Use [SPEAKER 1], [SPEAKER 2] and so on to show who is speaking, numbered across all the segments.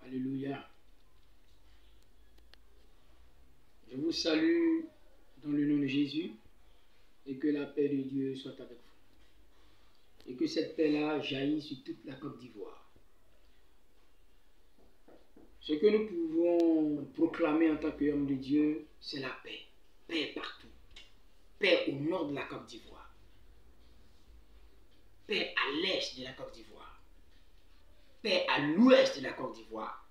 [SPEAKER 1] Alléluia. Je vous salue dans le nom de Jésus et que la paix de Dieu soit avec vous. Et que cette paix-là jaillisse sur toute la Côte d'Ivoire. Ce que nous pouvons proclamer en tant qu'homme de Dieu, c'est la paix. Paix partout. Paix au nord de la Côte d'Ivoire. Paix à l'est de la Côte d'Ivoire. Paix à l'ouest de la Côte d'Ivoire.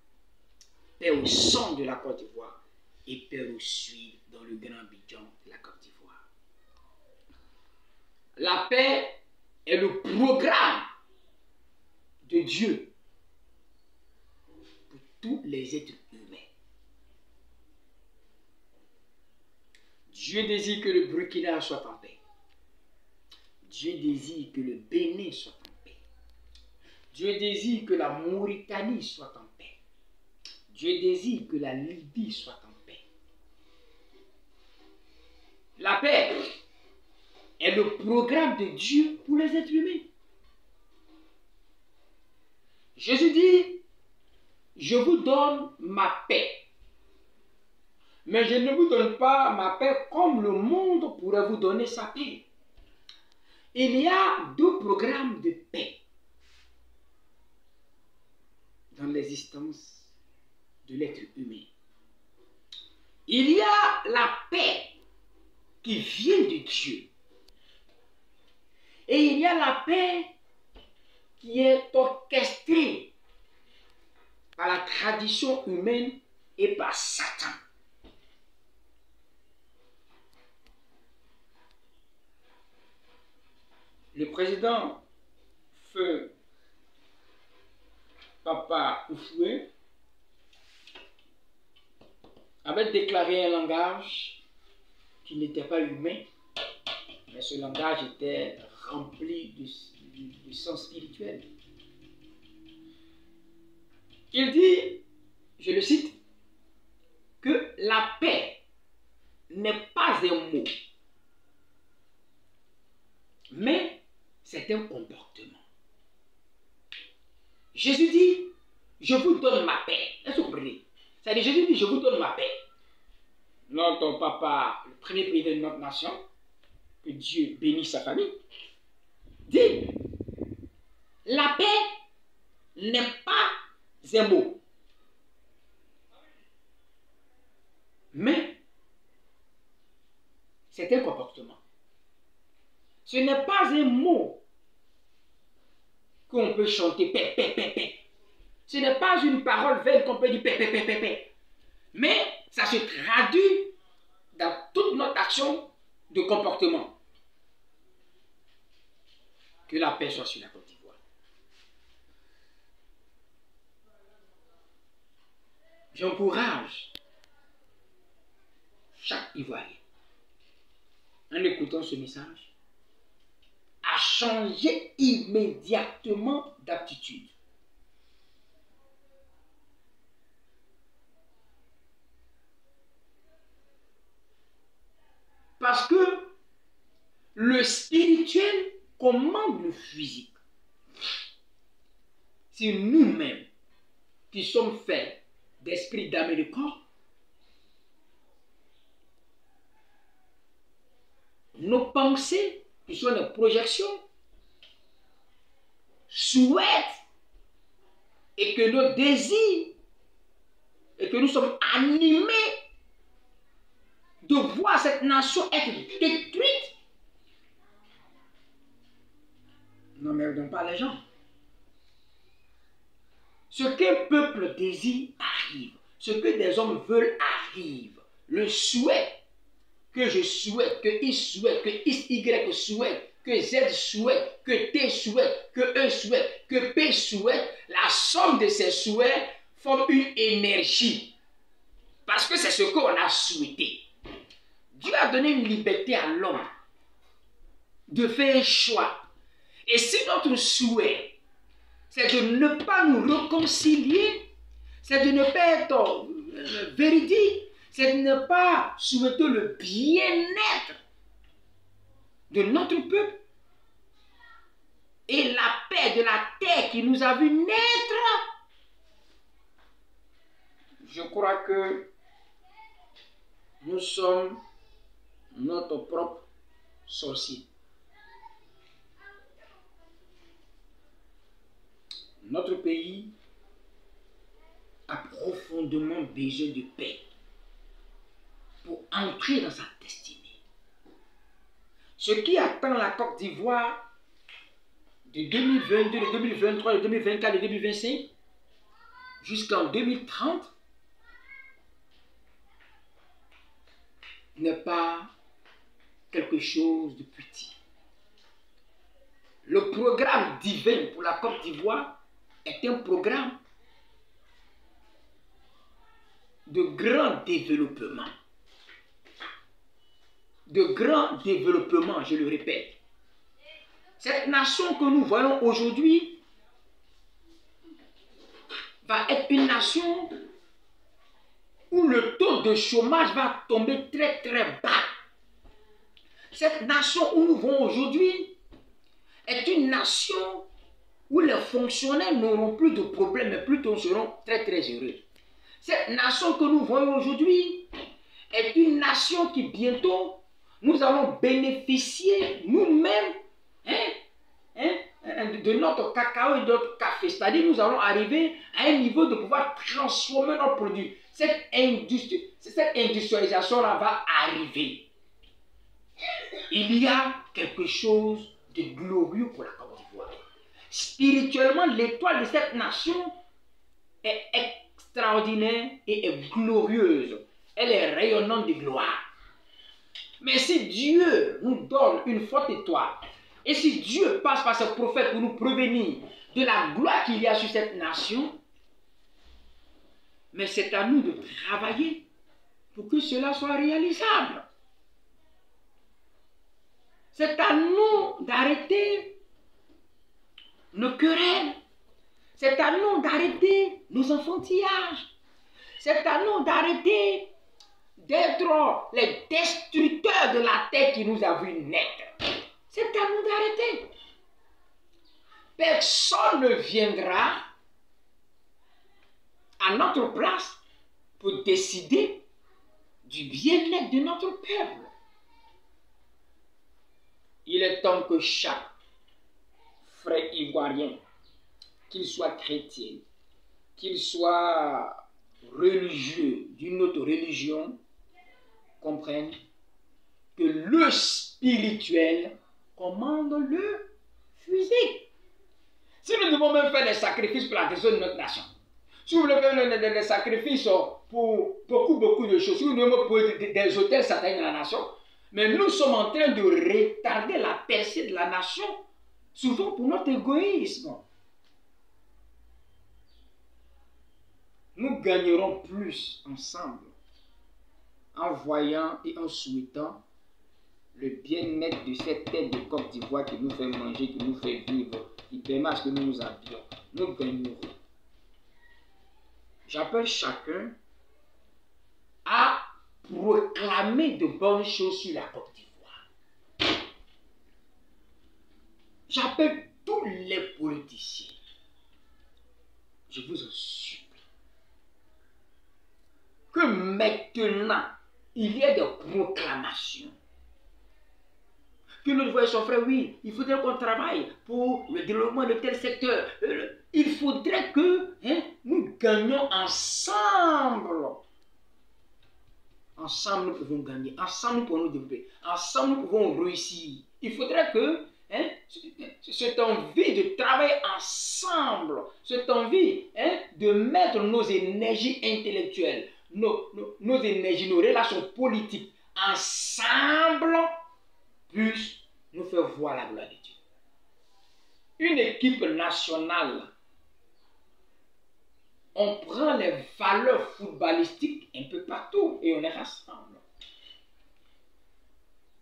[SPEAKER 1] Paix au centre de la Côte d'Ivoire. Et paix au sud, dans le grand Abidjan de la Côte d'Ivoire. La paix est le programme de Dieu pour tous les êtres humains. Dieu désire que le Burkina soit en paix. Dieu désire que le Bénin soit en paix. Dieu désire que la Mauritanie soit en paix. Dieu désire que la Libye soit en paix. La paix est le programme de Dieu pour les êtres humains. Jésus dit, je vous donne ma paix. Mais je ne vous donne pas ma paix comme le monde pourrait vous donner sa paix. Il y a deux programmes de paix dans l'existence de l'être humain. Il y a la paix qui vient de Dieu. Et il y a la paix qui est orchestrée par la tradition humaine et par Satan. Le président Feu Papa Oufoué avait déclaré un langage qui n'était pas humain, mais ce langage était rempli de sens spirituel. Il dit, je le cite, que la paix n'est pas un mot, mais c'est un comportement. Jésus dit, je vous donne ma paix. Est-ce que vous comprenez? C'est-à-dire, Jésus dit, je vous donne ma paix. Notre papa, le premier président de notre nation, que Dieu bénisse sa famille, dit, la paix n'est pas un mot, mais c'est un comportement. Ce n'est pas un mot qu'on peut chanter paix, paix, paix, paix. Ce n'est pas une parole vaine qu'on peut dire paix, paix, paix, paix, paix. Mais ça se traduit dans toute notre action de comportement. Que la paix soit sur la Côte d'Ivoire. J'encourage chaque Ivoirien, en écoutant ce message, à changer immédiatement d'attitude. Parce que le spirituel commande le physique. C'est nous-mêmes qui sommes faits d'esprit, d'âme et de corps. Nos pensées, qui sont des projections, souhaitent et que nos désirs et que nous sommes animés de voir cette nation être détruite. N'emmerdons pas les gens. Ce qu'un peuple désire arrive. Ce que des hommes veulent arrive. Le souhait que je souhaite, que I souhaite, que Y souhaite, que Z souhaite, que T souhaite, que E souhaite, que P souhaite, la somme de ces souhaits forme une énergie. Parce que c'est ce qu'on a souhaité. Dieu a donné une liberté à l'homme de faire un choix. Et si notre souhait, c'est de ne pas nous réconcilier, c'est de ne pas être véridique, c'est de ne pas souhaiter le bien-être de notre peuple et la paix de la terre qui nous a vu naître, je crois que nous sommes notre propre sorcier. Notre pays a profondément besoin de paix pour entrer dans sa destinée. Ce qui attend la Côte d'Ivoire de 2022, de 2023, de 2024, de 2025 jusqu'en 2030 n'est pas quelque chose de petit. Le programme divin pour la Côte d'Ivoire est un programme de grand développement. De grand développement, je le répète. Cette nation que nous voyons aujourd'hui va être une nation où le taux de chômage va tomber très très bas. Cette nation où nous voyons aujourd'hui est une nation où les fonctionnaires n'auront plus de problèmes, mais plutôt seront très très heureux. Cette nation que nous voyons aujourd'hui est une nation qui bientôt nous allons bénéficier nous-mêmes de notre cacao et de notre café. C'est-à-dire nous allons arriver à un niveau de pouvoir transformer nos produits. Cette industrialisation-là va arriver. Il y a quelque chose de glorieux pour la Côte d'Ivoire. Spirituellement, l'étoile de cette nation est extraordinaire et est glorieuse. Elle est rayonnante de gloire. Mais si Dieu nous donne une forte étoile, et si Dieu passe par ses prophètes pour nous prévenir de la gloire qu'il y a sur cette nation, mais c'est à nous de travailler pour que cela soit réalisable. C'est à nous d'arrêter nos querelles. C'est à nous d'arrêter nos enfantillages. C'est à nous d'arrêter d'être les destructeurs de la terre qui nous a vu naître. C'est à nous d'arrêter. Personne ne viendra à notre place pour décider du bien-être de notre peuple. Il est temps que chaque frère ivoirien, qu'il soit chrétien, qu'il soit religieux d'une autre religion, comprenne que le spirituel commande le physique. Si nous devons même faire des sacrifices pour la guérison de notre nation, si vous voulez faire des sacrifices pour beaucoup de choses, si nous devons pour des hôtels sataniques dans la nation, mais nous sommes en train de retarder la percée de la nation, souvent pour notre égoïsme. Nous gagnerons plus ensemble en voyant et en souhaitant le bien-être de cette terre de Côte d'Ivoire qui nous fait manger, qui nous fait vivre, qui permet à ce que nous nous habillions. Nous gagnerons. J'appelle chacun à proclamer de bonnes choses sur la Côte d'Ivoire. J'appelle tous les politiciens. Je vous en supplie que maintenant, il y ait des proclamations. Que nous voyons son frère, oui, il faudrait qu'on travaille pour le développement de tel secteur. Il faudrait que nous gagnions ensemble. Ensemble, nous pouvons gagner. Ensemble, nous pouvons nous développer. Ensemble, nous pouvons réussir. Il faudrait que cette envie de travailler ensemble, cette envie de mettre nos énergies intellectuelles, nos énergies, nos relations politiques ensemble, puisse nous faire voir la gloire de Dieu. Une équipe nationale, on prend les valeurs footballistiques un peu partout et on les rassemble.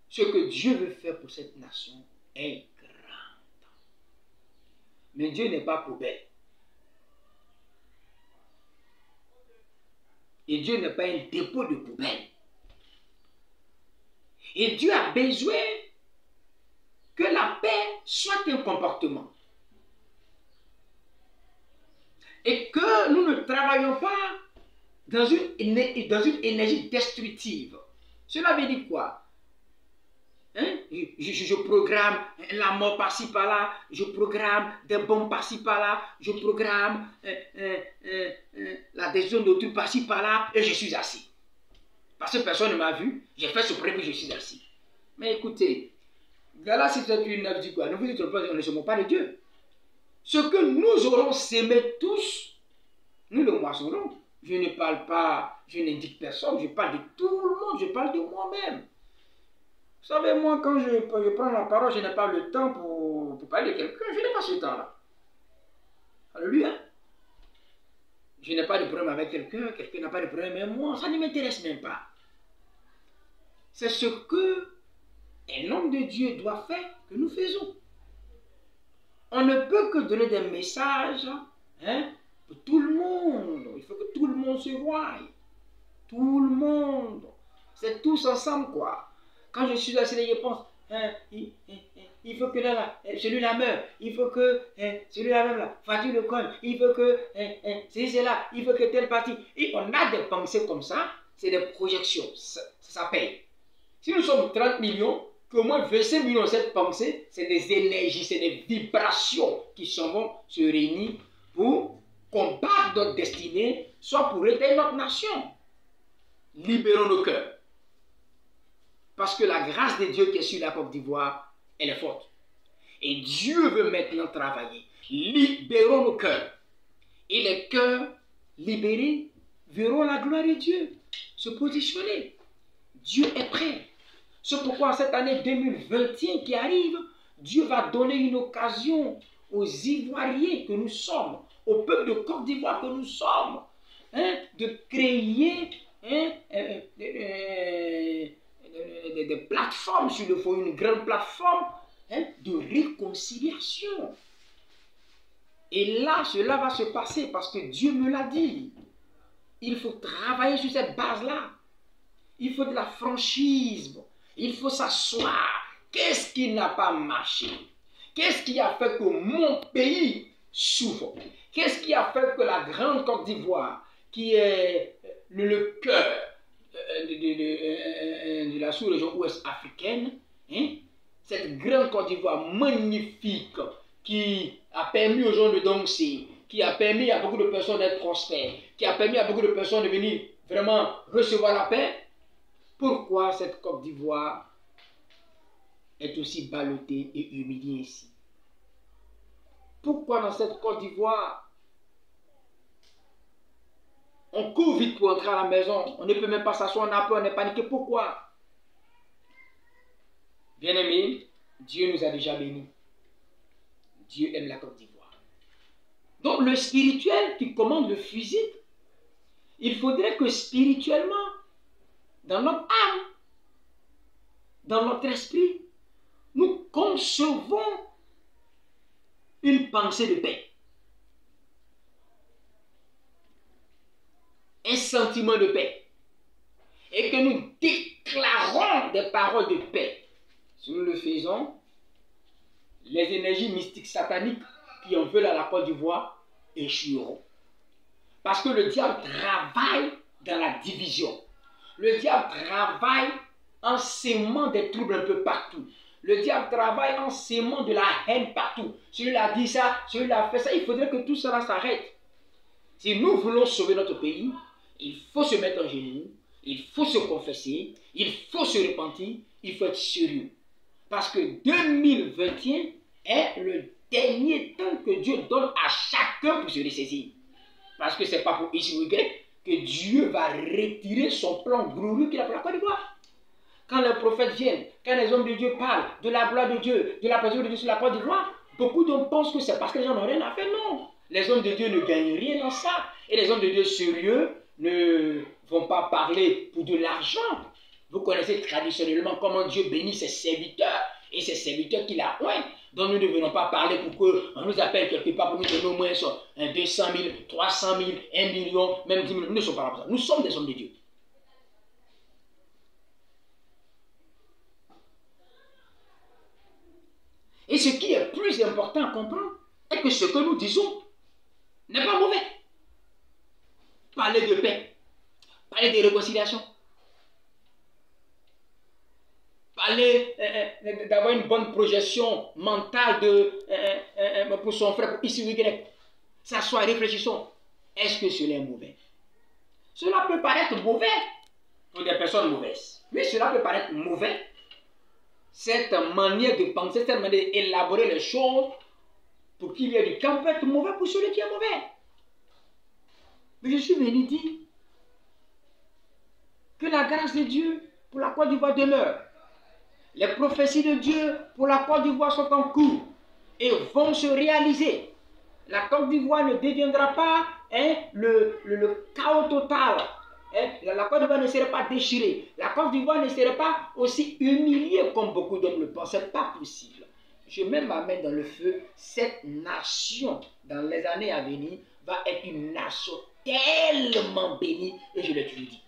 [SPEAKER 1] Ce que Dieu veut faire pour cette nation est grand. Mais Dieu n'est pas poubelle. Et Dieu n'est pas un dépôt de poubelle. Et Dieu a besoin que la paix soit un comportement. Et que nous ne travaillons pas dans une énergie destructive. Cela veut dire quoi? Hein? Je programme la mort par-ci par-là, je programme des bombes par-ci par-là, je programme la décision d'autrui par-ci par-là, et je suis assis. Parce que personne ne m'a vu, j'ai fait ce prêt, je suis assis. Mais écoutez, Galates 6:9 dit quoi? Ne vous trompez pas, on ne se moque pas de Dieu. Ce que nous aurons sémé tous, nous le moissonnerons. Je ne parle pas, je n'indique personne, je parle de tout le monde, je parle de moi-même. Vous savez, moi, quand je prends la parole, je n'ai pas le temps pour parler de quelqu'un, je n'ai pas ce temps-là. Alléluia. Je n'ai pas de problème avec quelqu'un, quelqu'un n'a pas de problème avec moi, ça ne m'intéresse même pas. C'est ce que un homme de Dieu doit faire que nous faisons. On ne peut que donner des messages pour tout le monde. Il faut que tout le monde se voie. Tout le monde. C'est tous ensemble, quoi. Quand je suis assis, je pense, il faut que celui-là meure. Il faut que celui-là même là, fracture le col. Il faut que c'est là. Il faut que telle partie. Et on a des pensées comme ça. C'est des projections. Ça paye. Si nous sommes 30 millions, qu'au moins 25 millions de cette pensée, c'est des énergies, c'est des vibrations qui vont se réunir pour combattre notre destinée, soit pour aider notre nation. Libérons nos cœurs. Parce que la grâce de Dieu qui est sur la Côte d'Ivoire, elle est forte. Et Dieu veut maintenant travailler. Libérons nos cœurs. Et les cœurs libérés verront la gloire de Dieu se positionner. Dieu est prêt. C'est pourquoi cette année 2021 qui arrive, Dieu va donner une occasion aux Ivoiriens que nous sommes, au peuple de Côte d'Ivoire que nous sommes, de créer des plateformes sur le fond, une grande plateforme de réconciliation. Et là, cela va se passer parce que Dieu me l'a dit. Il faut travailler sur cette base-là. Il faut de la franchise. Il faut s'asseoir. Qu'est-ce qui n'a pas marché? Qu'est-ce qui a fait que mon pays souffre? Qu'est-ce qui a fait que la grande Côte d'Ivoire, qui est le cœur de la sous-région ouest africaine, cette grande Côte d'Ivoire magnifique qui a permis aux gens de danser, qui a permis à beaucoup de personnes d'être prospères, qui a permis à beaucoup de personnes de venir vraiment recevoir la paix. Pourquoi cette Côte d'Ivoire est aussi ballottée et humiliée ici? Pourquoi dans cette Côte d'Ivoire, on court vite pour entrer à la maison, on ne peut même pas s'asseoir, on a peur, on est paniqué? Pourquoi? Bien-aimés, Dieu nous a déjà bénis. Dieu aime la Côte d'Ivoire. Donc le spirituel qui commande le physique, il faudrait que spirituellement, dans notre âme, dans notre esprit, nous concevons une pensée de paix. Un sentiment de paix. Et que nous déclarons des paroles de paix. Si nous le faisons, les énergies mystiques sataniques qui en veulent à la Côte d'Ivoire échoueront. Parce que le diable travaille dans la division. Le diable travaille en sémant des troubles un peu partout. Le diable travaille en sémant de la haine partout. Celui-là a dit ça, celui-là a fait ça. Il faudrait que tout cela s'arrête. Si nous voulons sauver notre pays, il faut se mettre en genoux, il faut se confesser, il faut se repentir, il faut être sérieux. Parce que 2021 est le dernier temps que Dieu donne à chacun pour se ressaisir. Parce que ce n'est pas pour X ou Y que Dieu va retirer son plan glorieux qu'il a pour la Côte d'Ivoire. Quand les prophètes viennent, quand les hommes de Dieu parlent de la gloire de Dieu, de la présence de Dieu sur la Côte d'Ivoire, beaucoup d'hommes pensent que c'est parce que les gens n'ont rien à faire. Non, les hommes de Dieu ne gagnent rien dans ça. Et les hommes de Dieu sérieux ne vont pas parler pour de l'argent. Vous connaissez traditionnellement comment Dieu bénit ses serviteurs et ses serviteurs qu'il a oint. Donc nous ne venons pas parler pour qu'on nous appelle quelque part pour nous donner au moins 200 000, 300 000, 1 million, même 10 000. Nous ne sommes pas là pour ça. Nous sommes des hommes de Dieu. Et ce qui est plus important à comprendre est que ce que nous disons n'est pas mauvais. Parler de paix, parler de réconciliation, parler d'avoir une bonne projection mentale pour son frère, pour X ou Y. S'asseoir, réfléchissons. Est-ce que cela est mauvais? Cela peut paraître mauvais pour des personnes mauvaises. Oui, cela peut paraître mauvais. Cette manière de penser, cette manière d'élaborer les choses pour qu'il y ait du calme peut être mauvais pour celui qui est mauvais. Mais je suis venu dire que la grâce de Dieu pour la Côte d'Ivoire demeure. Les prophéties de Dieu pour la Côte d'Ivoire sont en cours et vont se réaliser. La Côte d'Ivoire ne deviendra pas le chaos total. La Côte d'Ivoire ne serait pas déchirée. La Côte d'Ivoire ne serait pas aussi humiliée comme beaucoup d'autres le pensent. Ce n'est pas possible. Je mets ma main dans le feu. Cette nation, dans les années à venir, va être une nation tellement bénie. Et je l'ai toujours dit.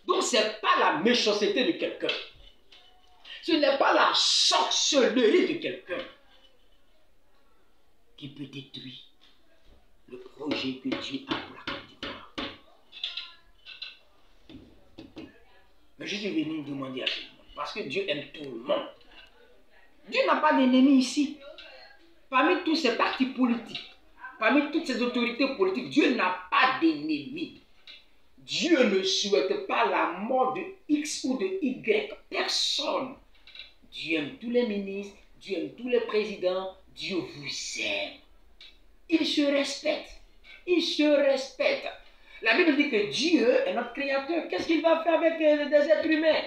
[SPEAKER 1] Donc, ce n'est pas la méchanceté de quelqu'un. Ce n'est pas la sorcellerie de quelqu'un qui peut détruire le projet que Dieu a pour la Côte d'Ivoire. Mais je suis venu demander à tout le monde, parce que Dieu aime tout le monde. Dieu n'a pas d'ennemis ici. Parmi tous ces partis politiques, parmi toutes ces autorités politiques, Dieu n'a pas d'ennemis. Dieu ne souhaite pas la mort de X ou de Y. Personne. Dieu aime tous les ministres, Dieu aime tous les présidents, Dieu vous aime. Il se respecte. Il se respecte. La Bible dit que Dieu est notre créateur. Qu'est-ce qu'il va faire avec des êtres humains?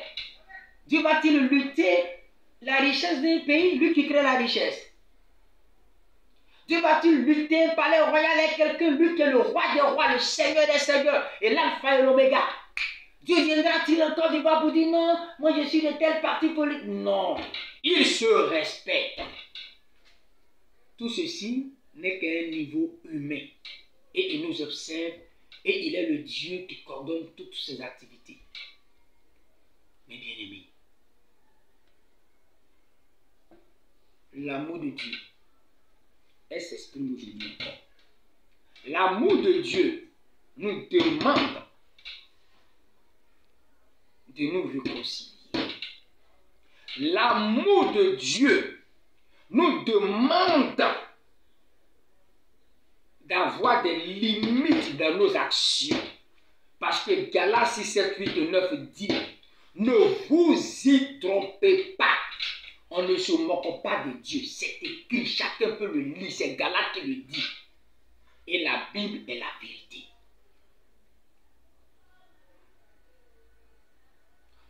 [SPEAKER 1] Dieu va-t-il lutter la richesse d'un pays, lui qui crée la richesse? Dieu va-t-il lutter un palais royal avec quelqu'un, lui qui est le roi des rois, le seigneur des seigneurs, et l'alpha et l'oméga? Dieu viendra-t-il encore du bas pour dire non, moi je suis de tel parti politique? Non, il se respecte. Tout ceci n'est qu'à un niveau humain. Et il nous observe et il est le Dieu qui coordonne toutes ses activités. Mes bien-aimés, l'amour de Dieu, elle s'exprime aujourd'hui encore. L'amour de Dieu nous demande de nous réconcilier. L'amour de Dieu nous demande d'avoir des limites dans nos actions. Parce que Galates 6, 7, 8 et 9 dit, ne vous y trompez pas. On ne se moque pas de Dieu. C'est écrit, chacun peut le lire. C'est Galates qui le dit. Et la Bible est la vérité.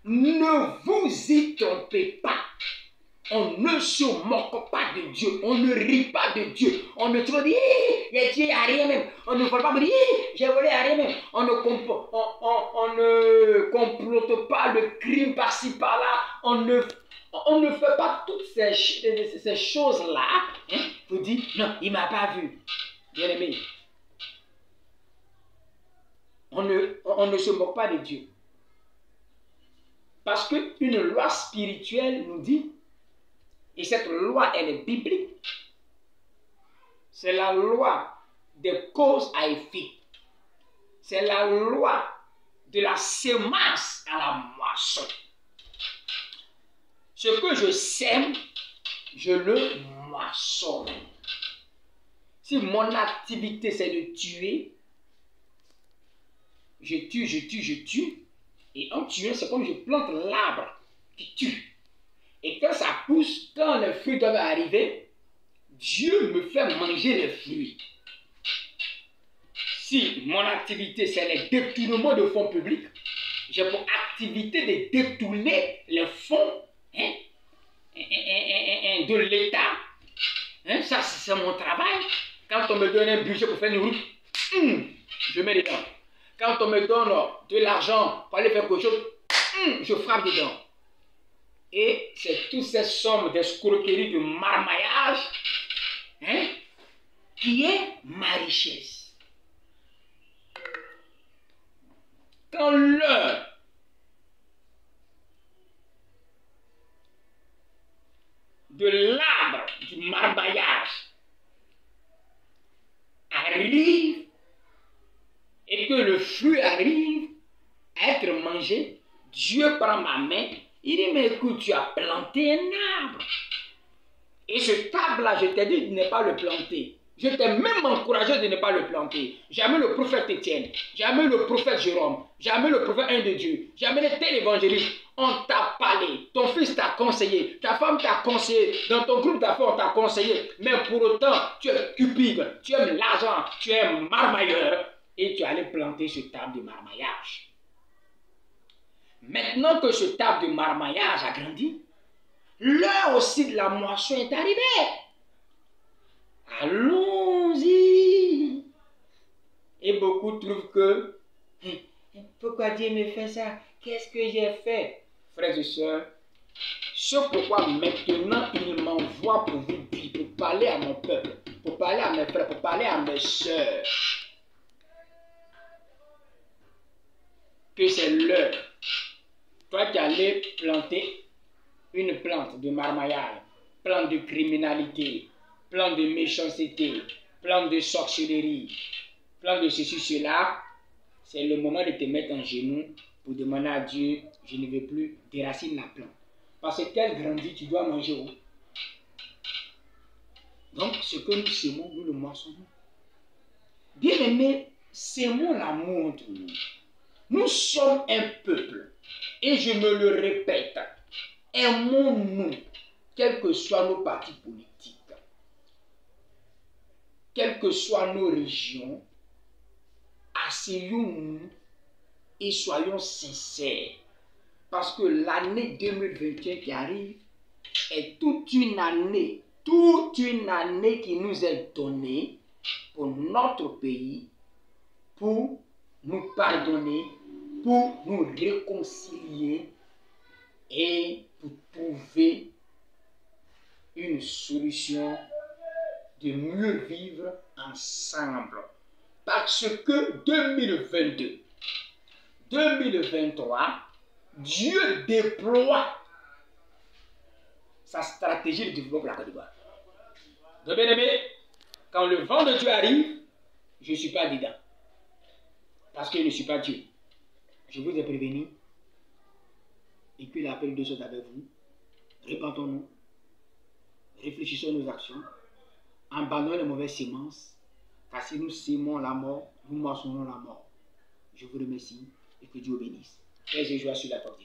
[SPEAKER 1] Ne vous y trompez pas. On ne se moque pas de Dieu. On ne rit pas de Dieu. On ne se dit, Dieu n'a rien même. On ne vole pas, dire, j'ai volé à rien même. On ne complote pas le crime par-ci par-là. On ne fait pas toutes ces choses-là. Vous dites, non, il ne m'a pas vu. Bien aimé. On ne se moque pas de Dieu. Parce qu'une loi spirituelle nous dit, et cette loi, elle est biblique, c'est la loi des causes à effet. C'est la loi de la semence à la moisson. Ce que je sème, je le moissonne. Si mon activité c'est de tuer, je tue. Et en tuant, c'est comme je plante l'arbre qui tue. Et quand ça pousse, quand les fruits doivent arriver, Dieu me fait manger les fruits. Si mon activité, c'est le détournement de fonds publics, j'ai pour activité de détourner les fonds de l'État. Ça, c'est mon travail. Quand on me donne un budget pour faire une route, je mets dedans. Quand on me donne de l'argent pour aller faire quelque chose, je frappe dedans. Et c'est toutes ces sommes d'escroquerie, de marmaillage, qui est ma richesse. Quand l'heure de l'arbre, du marmaillage, arrive, et que le fruit arrive, à être mangé, Dieu prend ma main, il dit, mais écoute, tu as planté un arbre. Et ce arbre-là, je t'ai dit de ne pas le planter. Je t'ai même encouragé de ne pas le planter. J'ai amené le prophète Étienne, j'ai amené le prophète Jérôme, j'ai amené le prophète 1 de Dieu, j'ai amené tel évangéliste. On t'a parlé, ton fils t'a conseillé, ta femme t'a conseillé, dans ton groupe d'affaires on t'a conseillé, mais pour autant, tu es cupide, tu aimes l'argent, tu es marmailleur, et tu allais planter ce arbre de marmaillage. Maintenant que ce arbre de marmaillage a grandi, l'heure aussi de la moisson est arrivée. Allons-y. Et beaucoup trouvent que, pourquoi Dieu me fait ça? Qu'est-ce que j'ai fait? Frères et sœurs, c'est pourquoi maintenant il m'envoie pour vous dire, pour parler à mon peuple, pour parler à mes frères, pour parler à mes sœurs, que c'est l'heure. Toi qui allais planter une plante de marmaillage, plante de criminalité, plante de méchanceté, plante de sorcellerie, plante de ceci, cela, c'est le moment de te mettre en genoux pour demander à Dieu, je ne veux plus, déracine la plante. Parce que qu'elle grandit, tu dois manger où? Donc, ce que nous semons, nous le moissonnons. Bien aimé, semons l'amour entre nous. Nous sommes un peuple. Et je me le répète, aimons-nous, quels que soient nos partis politiques, quelles que soient nos régions, asseyons-nous et soyons sincères. Parce que l'année 2021 qui arrive est toute une année qui nous est donnée pour notre pays, pour nous pardonner, pour nous réconcilier et pour trouver une solution de mieux vivre ensemble. Parce que 2022, 2023, Dieu déploie sa stratégie de développement pour la Côte d'Ivoire. Donc, bien aimé, quand le vent de Dieu arrive, je ne suis pas dedans. Parce que je ne suis pas Dieu. Je vous ai prévenu. Et puis l'appel de choses avec vous. Répentons-nous. Réfléchissons nos actions. Abandonnons les mauvaises semences. Car si nous sémons la mort, nous moissonnons la mort. Je vous remercie et que Dieu bénisse. Paix et joie sur la porte.